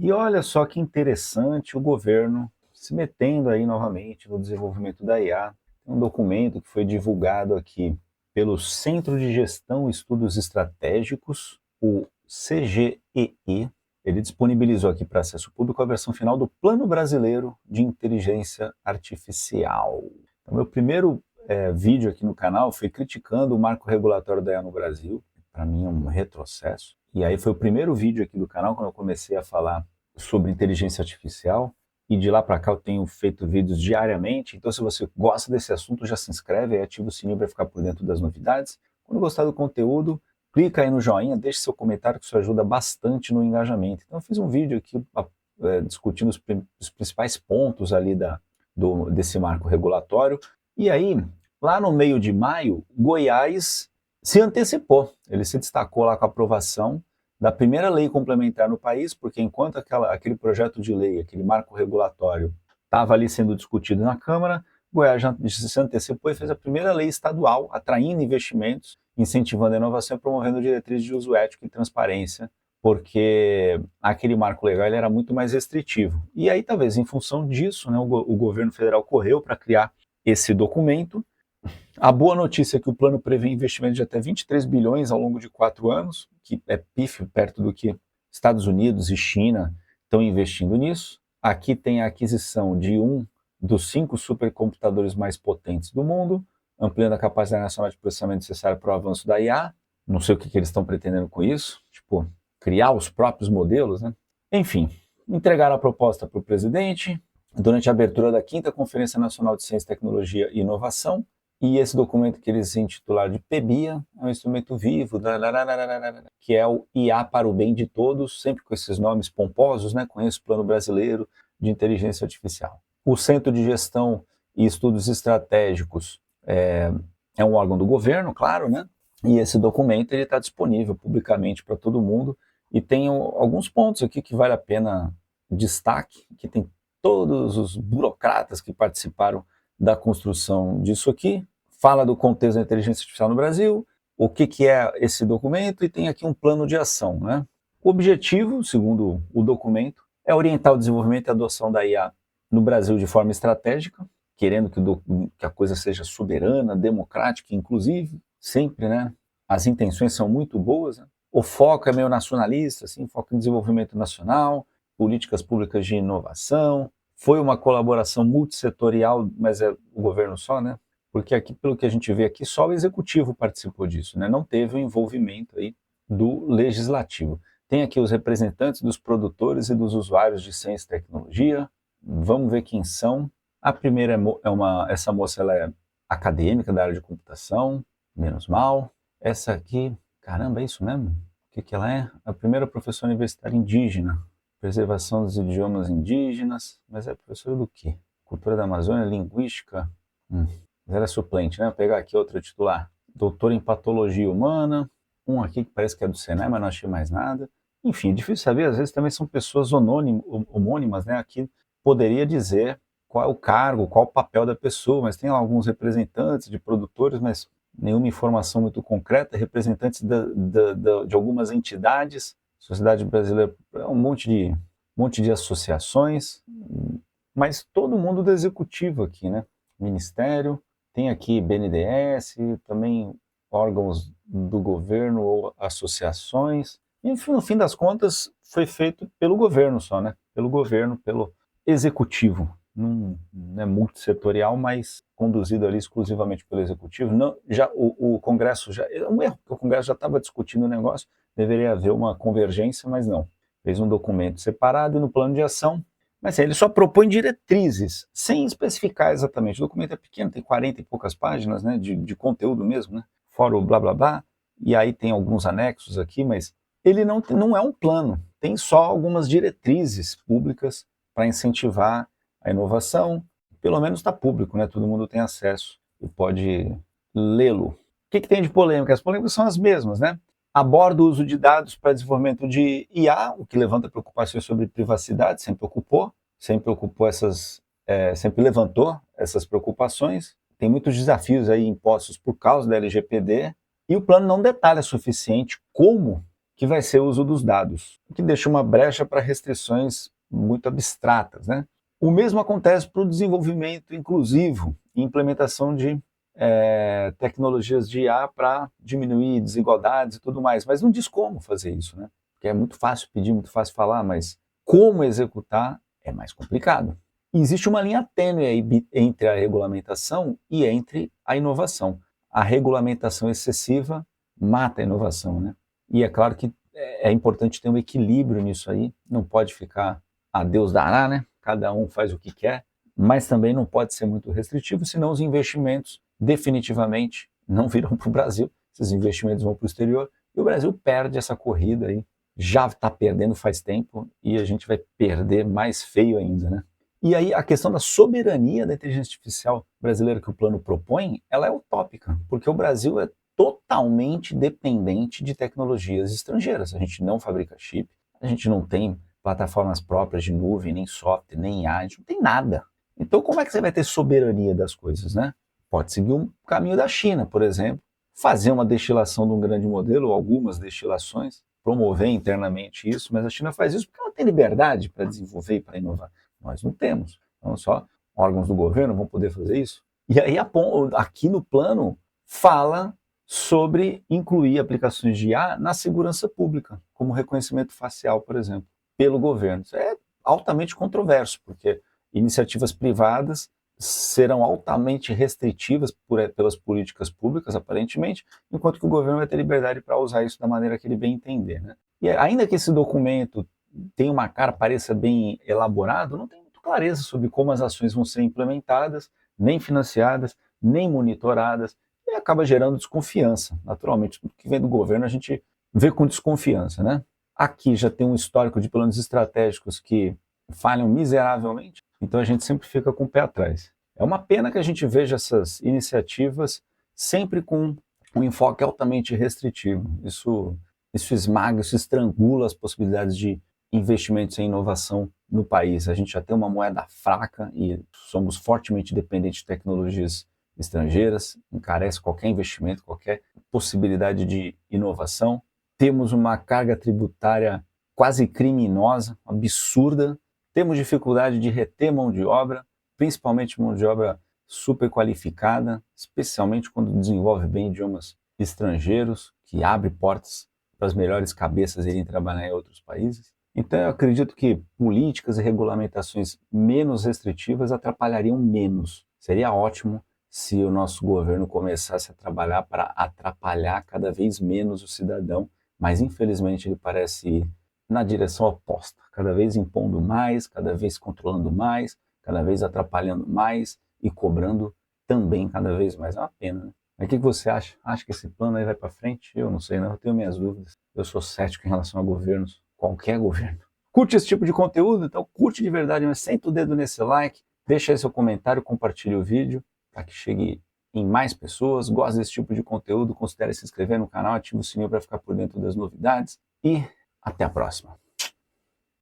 E olha só que interessante o governo se metendo aí novamente no desenvolvimento da IA. Um documento que foi divulgado aqui pelo Centro de Gestão e Estudos Estratégicos, o CGEI. Ele disponibilizou aqui para acesso público a versão final do Plano Brasileiro de Inteligência Artificial. Então, meu primeiro vídeo aqui no canal foi criticando o marco regulatório da IA no Brasil. Para mim é um retrocesso. E aí foi o primeiro vídeo aqui do canal quando eu comecei a falar sobre inteligência artificial. E de lá para cá eu tenho feito vídeos diariamente. Então, se você gosta desse assunto, já se inscreve e ativa o sininho para ficar por dentro das novidades. Quando gostar do conteúdo, clica aí no joinha, deixe seu comentário que isso ajuda bastante no engajamento. Então, eu fiz um vídeo aqui discutindo os principais pontos ali desse marco regulatório. E aí, lá no meio de maio, Goiás se antecipou. Ele se destacou lá com a aprovação da primeira lei complementar no país, porque enquanto aquele projeto de lei, aquele marco regulatório, estava ali sendo discutido na Câmara, Goiás já se antecipou e fez a primeira lei estadual, atraindo investimentos, incentivando a inovação e promovendo diretrizes de uso ético e transparência, porque aquele marco legal ele era muito mais restritivo. E aí, talvez, em função disso, né, o governo federal correu para criar esse documento. A boa notícia é que o plano prevê investimento de até 23 bilhões ao longo de 4 anos, que é pífio perto do que Estados Unidos e China estão investindo nisso. Aqui tem a aquisição de um dos 5 supercomputadores mais potentes do mundo, ampliando a capacidade nacional de processamento necessária para o avanço da IA. Não sei o que eles estão pretendendo com isso, tipo, criar os próprios modelos, né? Enfim, entregaram a proposta para o presidente durante a abertura da 5ª Conferência Nacional de Ciência, Tecnologia e Inovação. E esse documento que eles intitularam de PEBIA é um instrumento vivo, que é o IA para o bem de todos, sempre com esses nomes pomposos, né? Conheço o Plano Brasileiro de Inteligência Artificial. O Centro de Gestão e Estudos Estratégicos é um órgão do governo, claro, né? E esse documento está disponível publicamente para todo mundo e tem alguns pontos aqui que vale a pena destaque, que tem todos os burocratas que participaram da construção disso aqui, fala do contexto da inteligência artificial no Brasil, o que é esse documento, e tem aqui um plano de ação, né? O objetivo, segundo o documento, é orientar o desenvolvimento e a adoção da IA no Brasil de forma estratégica, querendo que a coisa seja soberana, democrática, inclusive, sempre, né? As intenções são muito boas, né? O foco é meio nacionalista, assim, foco em desenvolvimento nacional, políticas públicas de inovação. Foi uma colaboração multissetorial, mas é o governo só, né? Porque aqui, pelo que a gente vê aqui, só o executivo participou disso, né? Não teve o envolvimento aí do legislativo. Tem aqui os representantes dos produtores e dos usuários de ciência e tecnologia. Vamos ver quem são. A primeira essa moça, ela é acadêmica da área de computação, menos mal. Essa aqui, caramba, é isso mesmo? O que ela é? A primeira professora universitária indígena. Preservação dos idiomas indígenas, mas é professora do quê? Cultura da Amazônia, linguística. Mas ela é suplente, né? Vou pegar aqui outro titular. Doutor em patologia humana. Um aqui que parece que é do Senai, mas não achei mais nada. Enfim, é difícil saber, às vezes também são pessoas homônimas, né? Aqui poderia dizer qual é o cargo, qual o papel da pessoa, mas tem alguns representantes de produtores, mas nenhuma informação muito concreta, representantes de algumas entidades. Sociedade Brasileira é um monte de associações, mas todo mundo do executivo aqui, né? Ministério, tem aqui BNDES, também órgãos do governo ou associações. Enfim, no fim das contas, foi feito pelo governo só, né? Pelo governo, pelo executivo. Não é multissetorial, mas conduzido ali exclusivamente pelo executivo. Não, já o Congresso já é um erro, porque o Congresso já estava discutindo o negócio, deveria haver uma convergência, mas não. Fez um documento separado e no plano de ação, mas ele só propõe diretrizes, sem especificar exatamente. O documento é pequeno, tem 40 e poucas páginas, né, de conteúdo mesmo, né, fora o blá blá blá, e aí tem alguns anexos aqui, mas ele não é um plano, tem só algumas diretrizes públicas para incentivar a inovação. Pelo menos está público, né? Todo mundo tem acesso e pode lê-lo. O que tem de polêmica? As polêmicas são as mesmas, né? Aborda o uso de dados para desenvolvimento de IA, o que levanta preocupações sobre privacidade, sempre levantou essas preocupações. Tem muitos desafios aí impostos por causa da LGPD, e o plano não detalha o suficiente como que vai ser o uso dos dados, o que deixa uma brecha para restrições muito abstratas, né? O mesmo acontece para o desenvolvimento inclusivo e implementação de tecnologias de IA para diminuir desigualdades e tudo mais, mas não diz como fazer isso, né? Porque é muito fácil pedir, muito fácil falar, mas como executar é mais complicado. E existe uma linha tênue aí entre a regulamentação e entre a inovação. A regulamentação excessiva mata a inovação, né? E é claro que é importante ter um equilíbrio nisso aí, não pode ficar a Deus dará, né? Cada um faz o que quer, mas também não pode ser muito restritivo, senão os investimentos definitivamente não virão para o Brasil, esses investimentos vão para o exterior e o Brasil perde essa corrida aí, já está perdendo faz tempo e a gente vai perder mais feio ainda, né? E aí a questão da soberania da inteligência artificial brasileira que o plano propõe, ela é utópica, porque o Brasil é totalmente dependente de tecnologias estrangeiras. A gente não fabrica chip, a gente não tem plataformas próprias de nuvem, nem software, nem IA, a gente não tem nada. Então como é que você vai ter soberania das coisas, né? Pode seguir um caminho da China, por exemplo, fazer uma destilação de um grande modelo, ou algumas destilações, promover internamente isso, mas a China faz isso porque ela tem liberdade para desenvolver e para inovar. Nós não temos. Então só órgãos do governo vão poder fazer isso. E aí aqui no plano fala sobre incluir aplicações de IA na segurança pública, como reconhecimento facial, por exemplo, pelo governo. Isso é altamente controverso, porque iniciativas privadas serão altamente restritivas pelas políticas públicas, aparentemente, enquanto que o governo vai ter liberdade para usar isso da maneira que ele bem entender, né? E ainda que esse documento tenha uma cara, pareça bem elaborado, não tem muita clareza sobre como as ações vão ser implementadas, nem financiadas, nem monitoradas, e acaba gerando desconfiança. Naturalmente, tudo que vem do governo a gente vê com desconfiança, né? Aqui já tem um histórico de planos estratégicos que falham miseravelmente, então a gente sempre fica com o pé atrás. É uma pena que a gente veja essas iniciativas sempre com um enfoque altamente restritivo. Isso esmaga, isso estrangula as possibilidades de investimentos em inovação no país. A gente já tem uma moeda fraca e somos fortemente dependentes de tecnologias estrangeiras, encarece qualquer investimento, qualquer possibilidade de inovação. Temos uma carga tributária quase criminosa, absurda. Temos dificuldade de reter mão de obra, principalmente mão de obra super qualificada, especialmente quando desenvolve bem idiomas estrangeiros, que abre portas para as melhores cabeças irem trabalhar em outros países. Então eu acredito que políticas e regulamentações menos restritivas atrapalhariam menos. Seria ótimo se o nosso governo começasse a trabalhar para atrapalhar cada vez menos o cidadão, mas infelizmente ele parece ir na direção oposta, cada vez impondo mais, cada vez controlando mais, cada vez atrapalhando mais e cobrando também cada vez mais. É uma pena, né? Mas o que você acha? Acha que esse plano aí vai para frente? Eu não sei, não, eu tenho minhas dúvidas. Eu sou cético em relação a governos, qualquer governo. Curte esse tipo de conteúdo? Então curte de verdade, mas senta o dedo nesse like, deixa aí seu comentário, compartilhe o vídeo para que chegue em mais pessoas. Gosta desse tipo de conteúdo? Considere se inscrever no canal, ative o sininho para ficar por dentro das novidades e até a próxima.